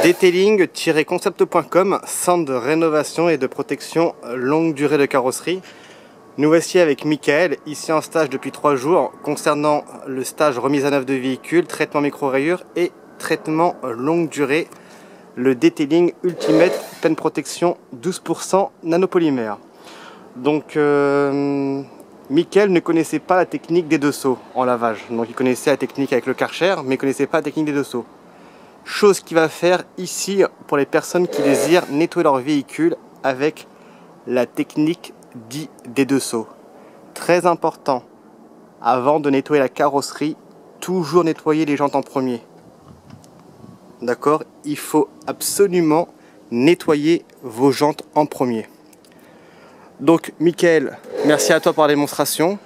Detailing-concept.com, centre de rénovation et de protection longue durée de carrosserie. Nous voici avec Michael, ici en stage depuis 3 jours, concernant le stage remise à neuf de véhicule, traitement micro-rayures et traitement longue durée, le Detailing Ultimate Pleine Protection 12% nanopolymère. Donc, Michael ne connaissait pas la technique des 2 sauts en lavage. Donc il connaissait la technique avec le Karcher, mais il ne connaissait pas la technique des 2 sauts. Chose qu'il va faire ici pour les personnes qui désirent nettoyer leur véhicule avec la technique dite des 2 sauts. Très important, avant de nettoyer la carrosserie, toujours nettoyer les jantes en premier. D'accord? Il faut absolument nettoyer vos jantes en premier. Donc Michael, merci à toi pour la démonstration.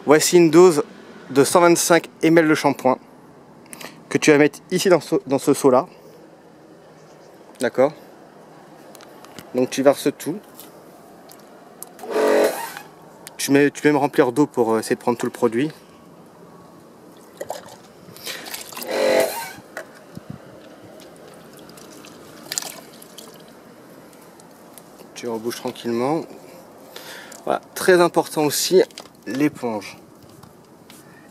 Voici une dose de 125 ml de shampoing que tu vas mettre ici dans ce seau là. D'accord? Donc tu verses tout. Tu peux même remplir d'eau pour essayer de prendre tout le produit. Tu rebouches tranquillement. Voilà. Très important aussi, l'éponge.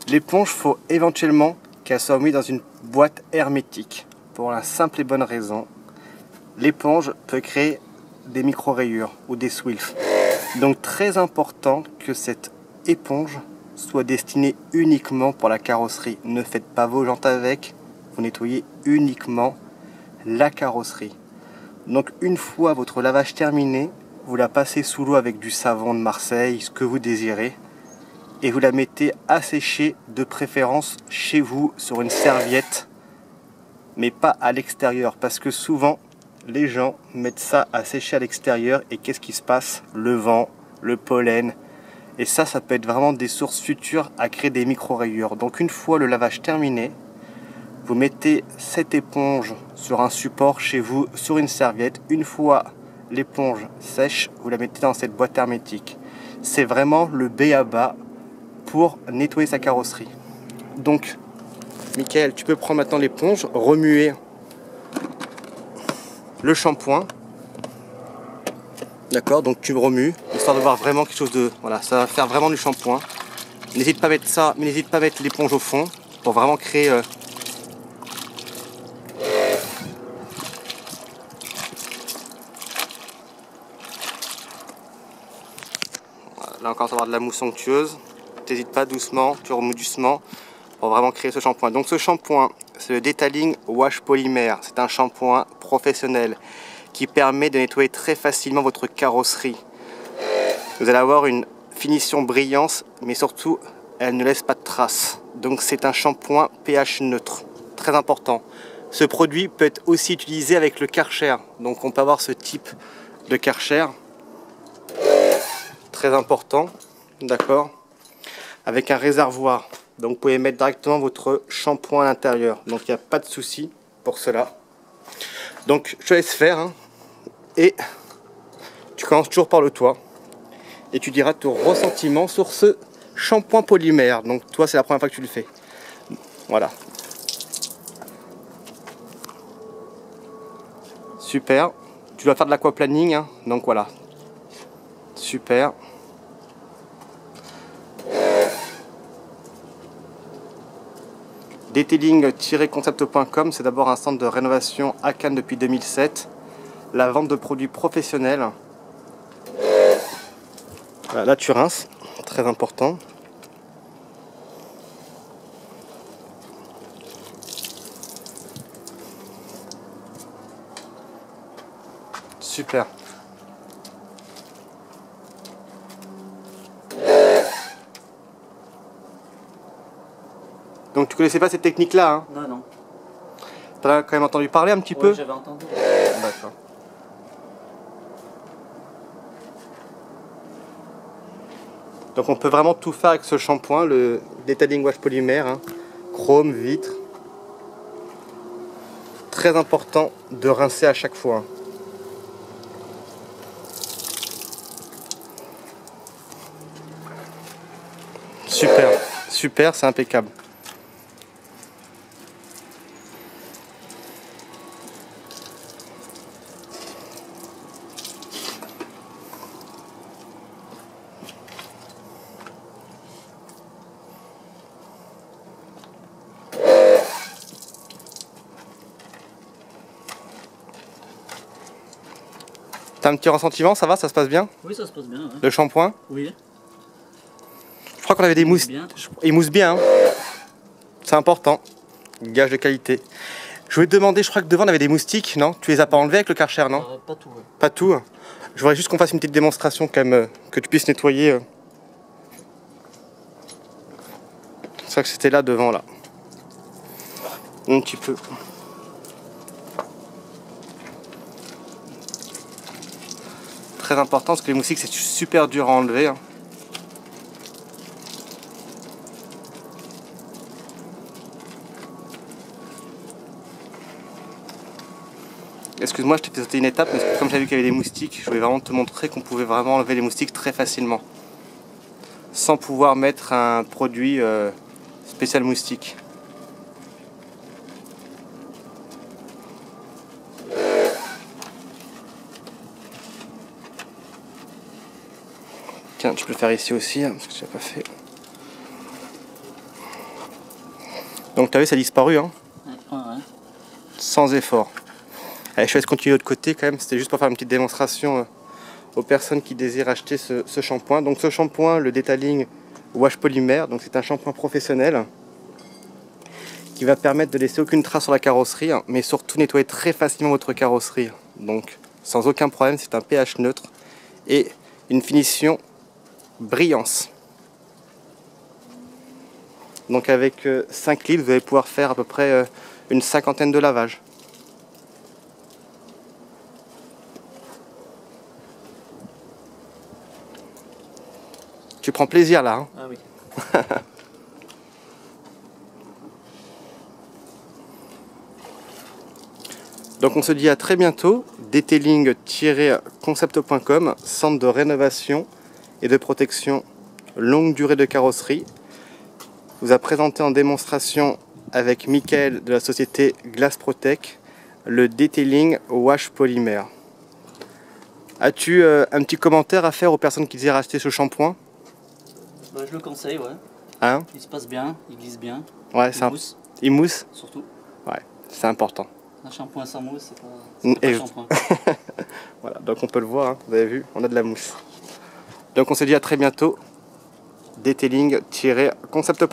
L'éponge, faut éventuellement qu'elle soit mise dans une boîte hermétique. Pour la simple et bonne raison, l'éponge peut créer des micro-rayures ou des swills. Donc très important que cette éponge soit destinée uniquement pour la carrosserie. Ne faites pas vos jantes avec, vous nettoyez uniquement la carrosserie. Donc une fois votre lavage terminé, vous la passez sous l'eau avec du savon de Marseille, ce que vous désirez, et vous la mettez à sécher, de préférence chez vous sur une serviette, mais pas à l'extérieur, parce que souvent les gens mettent ça à sécher à l'extérieur et qu'est-ce qui se passe? Le vent, le pollen, et ça peut être vraiment des sources futures à créer des micro-rayures. Donc une fois le lavage terminé, vous mettez cette éponge sur un support chez vous, sur une serviette. Une fois l'éponge sèche, vous la mettez dans cette boîte hermétique. C'est vraiment le b.a.-ba pour nettoyer sa carrosserie. Donc Michael, tu peux prendre maintenant l'éponge, remuer le shampoing. D'accord, donc tu remues, histoire de voir vraiment quelque chose de... Voilà, ça va faire vraiment du shampoing. N'hésite pas à mettre ça, mais n'hésite pas à mettre l'éponge au fond, pour vraiment créer... Voilà, là encore, ça va avoir de la mousse onctueuse. N'hésite pas, doucement, tu remues doucement, pour vraiment créer ce shampoing. Donc ce shampoing, c'est le Detailing Wash Polymère. C'est un shampoing professionnel qui permet de nettoyer très facilement votre carrosserie. Vous allez avoir une finition brillante, mais surtout, elle ne laisse pas de traces. Donc c'est un shampoing pH neutre, très important. Ce produit peut être aussi utilisé avec le Karcher. Donc on peut avoir ce type de Karcher, très important, d'accord, avec un réservoir. Donc vous pouvez mettre directement votre shampoing à l'intérieur. Donc il n'y a pas de souci pour cela. Donc je te laisse faire, hein. Et tu commences toujours par le toit. Et tu diras ton ressentiment sur ce shampoing polymère. Donc toi, c'est la première fois que tu le fais. Voilà. Super. Tu dois faire de l'aquaplaning, hein. Donc voilà. Super. Detailing-concept.com, c'est d'abord un centre de rénovation à Cannes depuis 2007. La vente de produits professionnels. Voilà, là tu rinces, très important. Super. Donc tu connaissais pas cette technique là, hein? Non, non. T'as quand même entendu parler un petit peu? J'avais entendu. D'accord. Donc on peut vraiment tout faire avec ce shampoing, le Detailing Wash Polymère, hein. Chrome, vitre. Très important de rincer à chaque fois. Super, super, c'est impeccable. T'as un petit ressentiment, ça va, ça se passe bien? Oui, ça se passe bien. Ouais. Le shampoing? Oui. Je crois qu'on avait des moustiques. Il mousse bien, hein. C'est important. Gage de qualité. Je voulais te demander, je crois que devant on avait des moustiques, non? Tu les as pas enlevés avec le Karcher, non? Pas tout. Ouais. Pas tout. Je voudrais juste qu'on fasse une petite démonstration quand même, que tu puisses nettoyer. C'est vrai que c'était là devant, là. Un petit peu. Très important parce que les moustiques c'est super dur à enlever. Hein. Excuse-moi, je t'ai sauté une étape, mais comme j'avais vu qu'il y avait des moustiques, je voulais vraiment te montrer qu'on pouvait vraiment enlever les moustiques très facilement. Sans pouvoir mettre un produit spécial moustique. Tiens, tu peux le faire ici aussi, hein, parce que tu l'as pas fait. Donc tu as vu, ça a disparu, hein, Ouais. sans effort. Allez, je vais continuer de l'autre côté quand même, c'était juste pour faire une petite démonstration aux personnes qui désirent acheter ce shampoing. Donc ce shampoing, le Detailing Wash Polymère, donc c'est un shampoing professionnel qui va permettre de laisser aucune trace sur la carrosserie, mais surtout nettoyer très facilement votre carrosserie. Donc sans aucun problème, c'est un pH neutre et une finition brillance. Donc avec 5 litres, vous allez pouvoir faire à peu près une cinquantaine de lavages. Tu prends plaisir là, hein? Ah oui. Donc on se dit à très bientôt. Detailing-concept.com, centre de rénovation et de protection longue durée de carrosserie, vous a présenté en démonstration avec Michael de la société Glass Protec le Detailing Wash Polymère. As-tu un petit commentaire à faire aux personnes qui désirent acheter ce shampoing? Bah, je le conseille, ouais. Hein? Il se passe bien, il glisse bien. Ouais, il mousse. Il mousse? Surtout. Ouais, c'est important. Un shampoing sans mousse, c'est pas Et... shampoing. Voilà, donc on peut le voir, hein, vous avez vu, on a de la mousse. Donc on se dit à très bientôt. Detailing-concept.com